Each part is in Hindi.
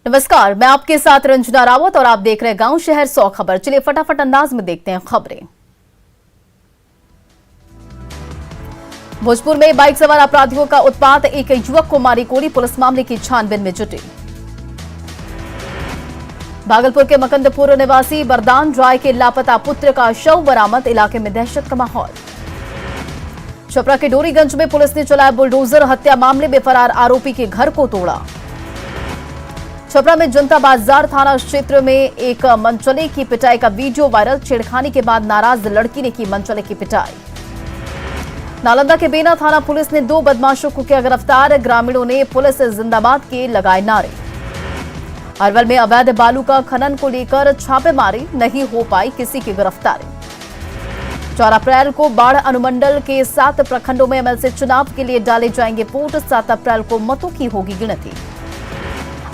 नमस्कार, मैं आपके साथ रंजना रावत और आप देख रहे हैं गांव शहर 100 खबर। चलिए फटाफट अंदाज में देखते हैं खबरें। भोजपुर में बाइक सवार अपराधियों का उत्पात, एक युवक को मारी गोली, पुलिस मामले की छानबीन में जुटी। भागलपुर के मकंदपुर निवासी वरदान राय के लापता पुत्र का शव बरामद, इलाके में दहशत का माहौल। छपरा के डोरीगंज में पुलिस ने चलाया बुलडोजर, हत्या मामले में फरार आरोपी के घर को तोड़ा। छपरा में जनता बाजार थाना क्षेत्र में एक मनचले की पिटाई का वीडियो वायरल, छेड़खानी के बाद नाराज लड़की ने की मनचले की पिटाई। नालंदा के बेना थाना पुलिस ने 2 बदमाशों को किया गिरफ्तार, ग्रामीणों ने पुलिस जिंदाबाद के लगाए नारे। अरवल में अवैध बालू का खनन को लेकर छापेमारी, नहीं हो पाई किसी की गिरफ्तारी। 4 अप्रैल को बाढ़ अनुमंडल के 7 प्रखंडों में एमएलसी चुनाव के लिए डाले जाएंगे वोट, 7 अप्रैल को मतों की होगी गिनती।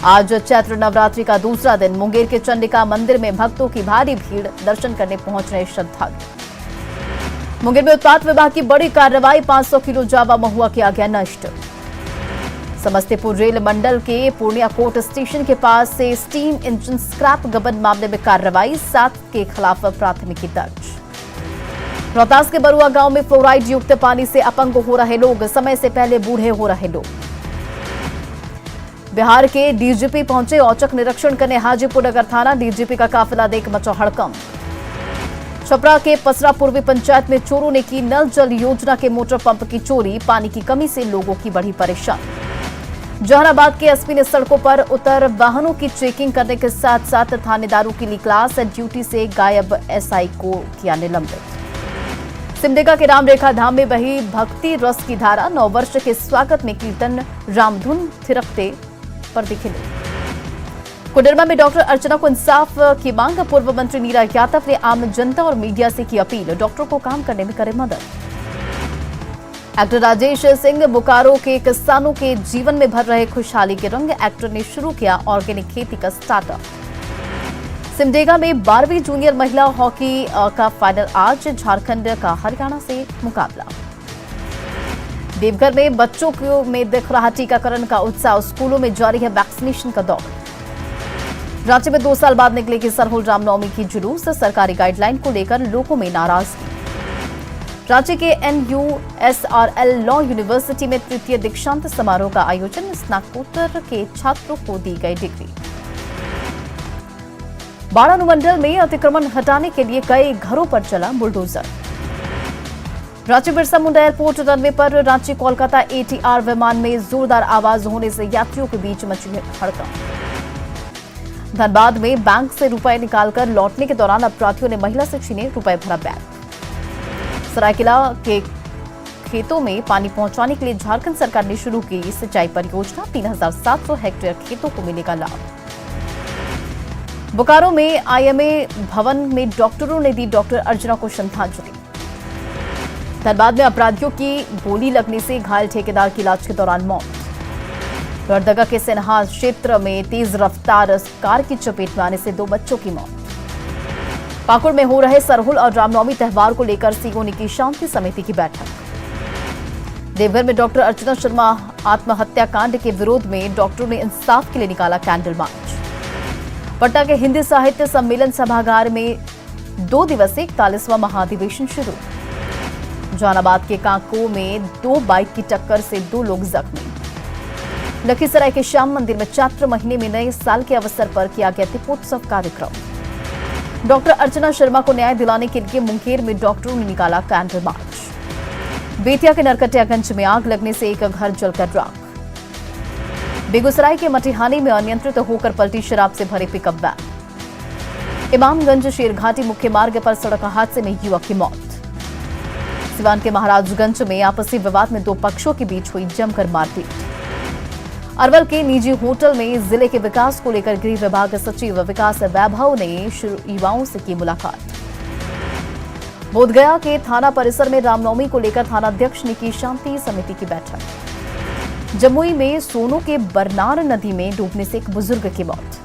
आज चैत्र नवरात्रि का दूसरा दिन, मुंगेर के चंडिका मंदिर में भक्तों की भारी भीड़, दर्शन करने पहुंच रहे श्रद्धालु। मुंगेर में उत्पाद विभाग की बड़ी कार्रवाई, 500 किलो जावा महुआ किया गया नष्ट। समस्तीपुर रेल मंडल के पूर्णिया कोर्ट स्टेशन के पास से स्टीम इंजन स्क्रैप गबन मामले में कार्रवाई, 7 के खिलाफ प्राथमिकी दर्ज। रोहतास के बरुआ गांव में फ्लोराइड युक्त पानी से अपंग हो रहे लोग, समय से पहले बूढ़े हो रहे लोग। बिहार के डीजीपी पहुंचे औचक निरीक्षण करने हाजीपुर नगर थाना, डीजीपी का काफिला देख मचा हड़कंप। छपरा के पसरा पूर्वी पंचायत में चोरों ने की नल जल योजना के मोटर पंप की चोरी, पानी की कमी से लोगों की बढ़ी परेशानी। जहानाबाद के एसपी ने सड़कों पर उतर वाहनों की चेकिंग करने के साथ साथ थानेदारों की ली क्लास, ड्यूटी से गायब एसआई को किया निलंबित। सिमडेगा के रामरेखा धाम में बही भक्ति रस की धारा, 9 वर्ष के स्वागत में कीर्तन, रामधुन थिरकते पर दिखे लोग। कोडरमा में डॉक्टर अर्चना को इंसाफ की मांग, पूर्व मंत्री नीरा यादव ने आम जनता और मीडिया से की अपील, डॉक्टर को काम करने में करे मदद। एक्टर राजेश सिंह बोकारो के किसानों के जीवन में भर रहे खुशहाली के रंग, एक्टर ने शुरू किया ऑर्गेनिक खेती का स्टार्टअप। सिमडेगा में 12वीं जूनियर महिला हॉकी का फाइनल आज, झारखंड का हरियाणा से मुकाबला। देवघर में बच्चों को में दिख रहा टीकाकरण का उत्साह, स्कूलों में जारी है वैक्सीनेशन का दौर। रांची में 2 साल बाद निकलेगी सरहुल रामनवमी की जुलूस, सरकारी गाइडलाइन को लेकर लोगों में नाराजगी। रांची के NUSRL लॉ यूनिवर्सिटी में तृतीय दीक्षांत समारोह का आयोजन, स्नातकोत्तर के छात्रों को दी गई डिग्री। बाढ़ अनुमंडल में अतिक्रमण हटाने के लिए कई घरों पर चला bulldozer. Ranchi Birsa Munda airport runway पर रांची कोलकाता ATR विमान में जोरदार आवाज होने से यात्रियों के बीच मची हड़कंप। धनबाद में बैंक से रुपए निकालकर लौटने के दौरान अपराधियों ने महिला से छीने रुपए भरा बैग। सरायकेला के खेतों में पानी पहुंचाने के लिए झारखंड सरकार ने शुरू की सिंचाई परियोजना, 3700 हेक्टेयर खेतों को मिलेगा लाभ। बोकारो में IMA भवन में डॉक्टरों ने दी डॉक्टर अर्चना को श्रद्धांजलि। धनबाद में अपराधियों की गोली लगने से घायल ठेकेदार की इलाज के दौरान मौत। लोहरदगा के सिन्हा क्षेत्र में तेज रफ्तार कार की चपेट में आने से 2 बच्चों की मौत। पाकुड़ में हो रहे सरहुल और रामनवमी त्यौहार को लेकर सीओ ने की शांति समिति की बैठक। देवघर में डॉक्टर अर्चना शर्मा आत्महत्या कांड के विरोध में डॉक्टरों ने इंसाफ के लिए निकाला कैंडल मार्च। पटना के हिंदी साहित्य सम्मेलन सभागार में 2 दिवसीय 41वां महाधिवेशन शुरू। जहानाबाद के कांको में 2 बाइक की टक्कर से 2 लोग जख्मी। लखीसराय के श्याम मंदिर में चैत्र महीने में नए साल के अवसर पर किया गया दीपोत्सव कार्यक्रम। डॉक्टर अर्चना शर्मा को न्याय दिलाने के लिए मुंगेर में डॉक्टरों ने निकाला कैंडल मार्च। बेतिया के नरकटियागंज में आग लगने से एक घर जलकर राख। बेगूसराय के मटिहानी में अनियंत्रित होकर पलटी शराब से भरे पिकअप वैन। इमामगंज शेरघाटी मुख्य मार्ग पर सड़क हादसे में युवक की मौत। सिवान के महाराजगंज में आपसी विवाद में 2 पक्षों के बीच हुई जमकर मारपीट। अरवल के निजी होटल में जिले के विकास को लेकर गृह विभाग सचिव विकास वैभव ने युवाओं से की मुलाकात। बोधगया के थाना परिसर में रामनवमी को लेकर थानाध्यक्ष ने की शांति समिति की बैठक। जमुई में सोनू के बरनार नदी में डूबने से एक बुजुर्ग की मौत।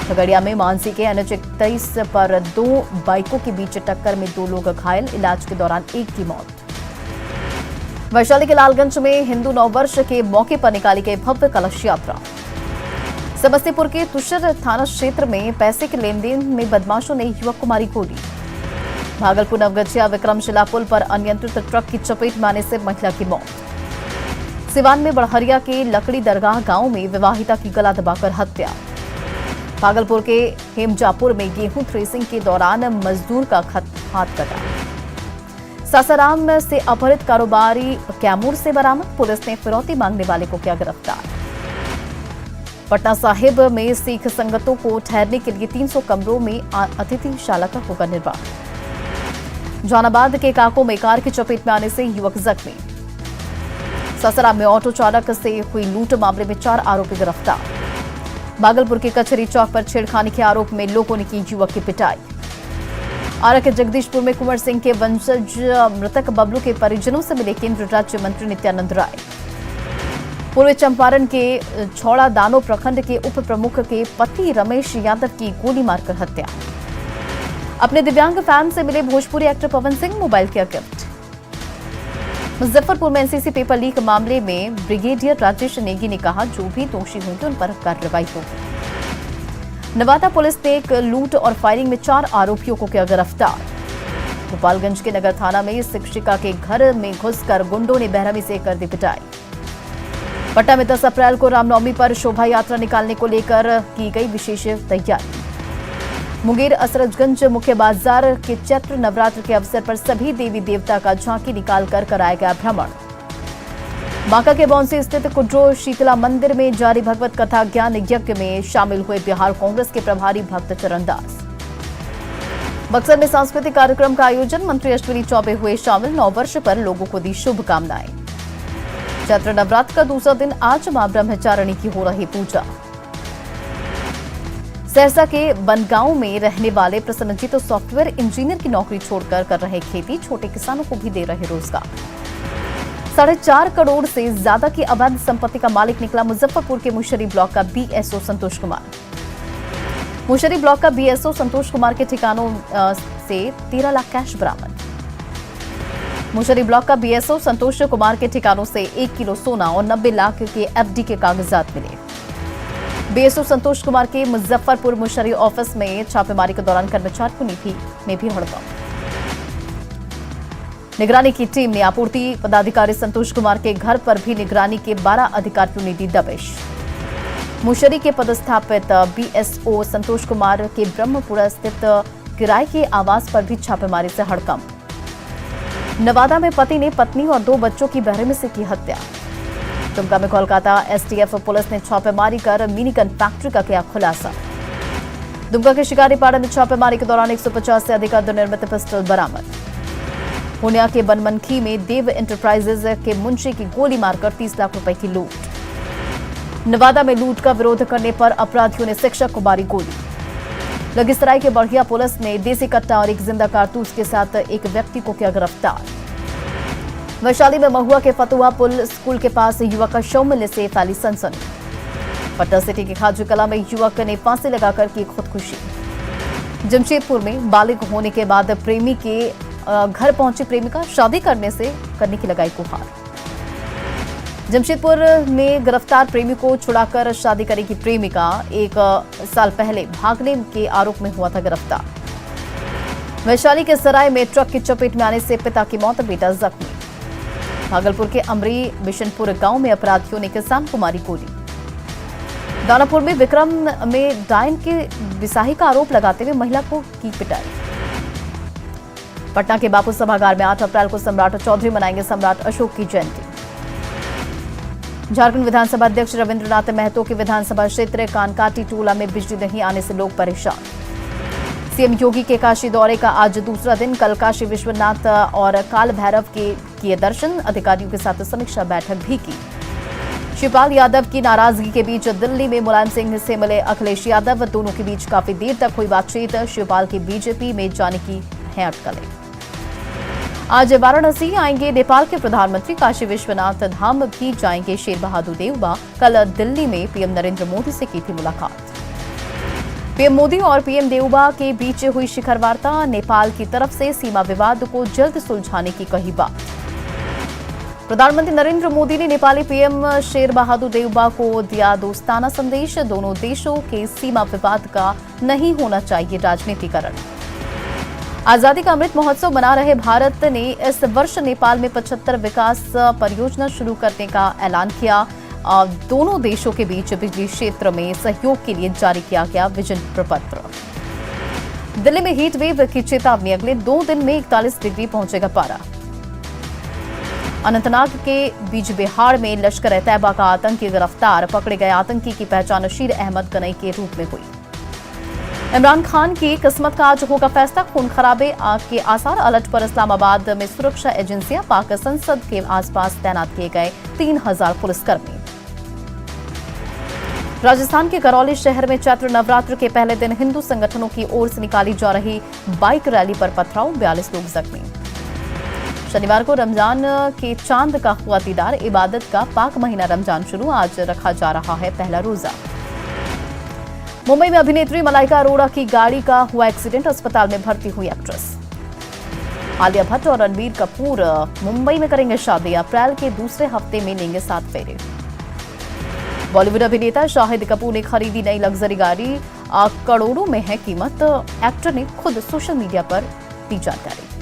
खगड़िया में मानसी के NH 31 पर 2 बाइकों के बीच टक्कर में 2 लोग घायल, इलाज के दौरान एक की मौत। वैशाली के लालगंज में हिंदू 9 वर्ष के मौके पर निकाली गई भव्य कलश यात्रा। समस्तीपुर के तुषर थाना क्षेत्र में पैसे के लेन देन में बदमाशों ने युवक को मारी गोली। भागलपुर नवगछिया विक्रमशिला पुल पर अनियंत्रित ट्रक की चपेट में आने से महिला की मौत। सिवान में बड़हरिया के लकड़ी दरगाह गांव में विवाहिता की गला दबाकर हत्या। भागलपुर के हेमजापुर में गेहूं थ्रेसिंग के दौरान मजदूर का हाथ कटा। सासाराम से अपहृत कारोबारी कैमूर से बरामद, पुलिस ने फिरौती मांगने वाले को किया गिरफ्तार। पटना साहिब में सिख संगतों को ठहरने के लिए 300 कमरों में अतिथिशाला का होगा निर्माण। जहानाबाद के काको में कार की चपेट में आने से युवक जख्मी। सासाराम में ऑटो चालक से हुई लूट मामले में 4 आरोपी गिरफ्तार। भागलपुर के कचहरी चौक पर छेड़खानी के आरोप में लोगों ने की युवक की पिटाई। आरा के जगदीशपुर में कुंवर सिंह के वंशज मृतक बबलू के परिजनों से मिले केंद्रीय राज्य मंत्री नित्यानंद राय। पूर्वी चंपारण के छौड़ा दानो प्रखंड के उप प्रमुख के पति रमेश यादव की गोली मारकर हत्या। अपने दिव्यांग फैन से मिले भोजपुरी एक्टर पवन सिंह, मोबाइल किया गिफ्ट। मुजफ्फरपुर में एनसीसी पेपर लीक मामले में ब्रिगेडियर राजेश नेगी ने कहा, जो भी दोषी होंगे उन पर कार्रवाई होगी। नवादा पुलिस ने एक लूट और फायरिंग में 4 आरोपियों को किया गिरफ्तार। गोपालगंज के नगर थाना में शिक्षिका के घर में घुसकर गुंडों ने बेरहमी से कर दी पिटाई। पटना में 10 अप्रैल को रामनवमी पर शोभा यात्रा निकालने को लेकर की गई विशेष तैयारी। मुंगेर असरजगंज मुख्य बाजार के चैत्र नवरात्र के अवसर पर सभी देवी देवता का झांकी निकालकर कराया गया भ्रमण। बांका के बौंसी स्थित कुड्रो शीतला मंदिर में जारी भगवत कथा ज्ञान यज्ञ में शामिल हुए बिहार कांग्रेस के प्रभारी भक्त चरण दास। बक्सर में सांस्कृतिक कार्यक्रम का आयोजन, मंत्री अश्विनी चौबे हुए शामिल। 9 वर्ष पर लोगों को दी शुभकामनाएं। चैत्र नवरात्र का दूसरा दिन आज मां ब्रह्मचारिणी की हो रही पूजा। सहरसा के बनगांव में रहने वाले प्रसन्नजीत तो सॉफ्टवेयर इंजीनियर की नौकरी छोड़कर कर रहे खेती, छोटे किसानों को भी दे रहे रोजगार। 4.5 करोड़ से ज्यादा की अवैध संपत्ति का मालिक निकला मुजफ्फरपुर के मुशरी ब्लॉक का बीएसओ संतोष कुमार। मुशरी ब्लॉक का बीएसओ संतोष कुमार के ठिकानों से 13 लाख कैश बरामद। मुशरी ब्लॉक का बीएसओ संतोष कुमार के ठिकानों से 1 किलो सोना और 90 लाख के एफडी के कागजात मिले। बीएसओ संतोष कुमार के मुजफ्फरपुर मुशरी ऑफिस में छापेमारी के दौरान कर्मचारियों में भी हड़कंप। निगरानी की टीम ने आपूर्ति पदाधिकारी संतोष कुमार के घर पर भी निगरानी के 12 अधिकारियों ने दी दबिश। मुशरी के पदस्थापित बीएसओ संतोष कुमार के ब्रह्मपुरा स्थित किराए के आवास पर भी छापेमारी से हड़कंप। नवादा में पति ने पत्नी और 2 बच्चों की बेरहमी से की हत्या। दुमका में कोलकाता एसटीएफ पुलिस ने छापेमारी कर मिनी गन फैक्ट्री का किया खुलासा। दुमका के शिकारीपाड़ा में छापेमारी के दौरान 150 से अधिक अर्धनिर्मित पिस्टल बरामद। पूर्णिया के बनमनखी में देव एंटरप्राइजेज के मुंशी की गोली मारकर 30 लाख रुपए की लूट। नवादा में लूट का विरोध करने पर अपराधियों ने शिक्षक को मारी गोली। लखीसराय के बढ़िया पुलिस ने देसी कट्टा और एक जिंदा कारतूस के साथ एक व्यक्ति को किया गिरफ्तार। वैशाली में महुआ के फतुहा पुल स्कूल के पास युवक का शव मिलने से फैली सनसनी। पटना सिटी के खाजू कला में युवक ने फांसी लगाकर की खुदकुशी। जमशेदपुर में बालिग होने के बाद प्रेमी के घर पहुंची प्रेमिका, शादी करने की लगाई गुहार। जमशेदपुर में गिरफ्तार प्रेमी को छुड़ाकर शादी करेगी प्रेमिका, 1 साल पहले भागने के आरोप में हुआ था गिरफ्तार। वैशाली के सराय में ट्रक की चपेट में आने से पिता की मौत, बेटा जख्मी। भागलपुर के अमरी बिशनपुर गांव में अपराधियों ने किसान को मारी गोली। दानापुर में विक्रम में डायन के बिसाही का आरोप लगाते हुए महिला को की पिटाई। पटना के बापू सभागार में 8 अप्रैल को सम्राट चौधरी मनाएंगे सम्राट अशोक की जयंती। झारखंड विधानसभा अध्यक्ष रविंद्रनाथ महतो के विधानसभा क्षेत्र कानकाटी टोला में बिजली नहीं आने से लोग परेशान। सीएम योगी के काशी दौरे का आज दूसरा दिन, कल काशी विश्वनाथ और काल भैरव के किए दर्शन, अधिकारियों के साथ समीक्षा बैठक भी की। शिवपाल यादव की नाराजगी के बीच दिल्ली में मुलायम सिंह से मिले अखिलेश यादव, दोनों के बीच काफी देर तक हुई बातचीत। शिवपाल की बीजेपी में जाने की है अटकलें। आज वाराणसी आएंगे नेपाल के प्रधानमंत्री, काशी विश्वनाथ धाम भी जाएंगे शेर बहादुर देउबा। कल दिल्ली में पीएम नरेंद्र मोदी से की थी मुलाकात। पीएम मोदी और पीएम देउबा के बीच हुई शिखर वार्ता, नेपाल की तरफ से सीमा विवाद को जल्द सुलझाने की कही बात। प्रधानमंत्री नरेंद्र मोदी ने नेपाली पीएम शेर बहादुर देउबा को दिया दोस्ताना संदेश। दोनों देशों के सीमा विवाद का नहीं होना चाहिए राजनीतिकरण। आजादी का अमृत महोत्सव मना रहे भारत ने इस वर्ष नेपाल में 75 विकास परियोजना शुरू करने का ऐलान किया। दोनों देशों के बीच बिजली क्षेत्र में सहयोग के लिए जारी किया गया विजन प्रपत्र। दिल्ली में हीट वेव की चेतावनी, अगले 2 दिन में 41 डिग्री पहुंचेगा पारा। अनंतनाग के बिजबिहार में लश्कर ए तैयबा का आतंकी गिरफ्तार, पकड़े गए आतंकी की पहचान नशीर अहमद गनई के रूप में हुई। इमरान खान की किस्मत का आज होगा फैसला, खून खराबे के आसार अलर्ट पर इस्लामाबाद में सुरक्षा एजेंसियां, पाक संसद के आसपास तैनात किए गए 3000 पुलिसकर्मी। राजस्थान के करौली शहर में चैत्र नवरात्र के पहले दिन हिंदू संगठनों की ओर से निकाली जा रही बाइक रैली पर पथराव, 42 लोग जख्मी। शनिवार को रमजान के चांद का हुआ दीदार, इबादत का पाक महीना रमजान शुरू, आज रखा जा रहा है पहला रोजा। मुंबई में अभिनेत्री मलाइका अरोड़ा की गाड़ी का हुआ एक्सीडेंट, अस्पताल में भर्ती हुई एक्ट्रेस। आलिया भट्ट और रणबीर कपूर मुंबई में करेंगे शादी, अप्रैल के दूसरे हफ्ते में लेंगे 7 फेरे। बॉलीवुड अभिनेता शाहिद कपूर ने खरीदी नई लग्जरी गाड़ी, करोड़ों में है कीमत। एक्टर ने खुद सोशल मीडिया पर दी जानकारी।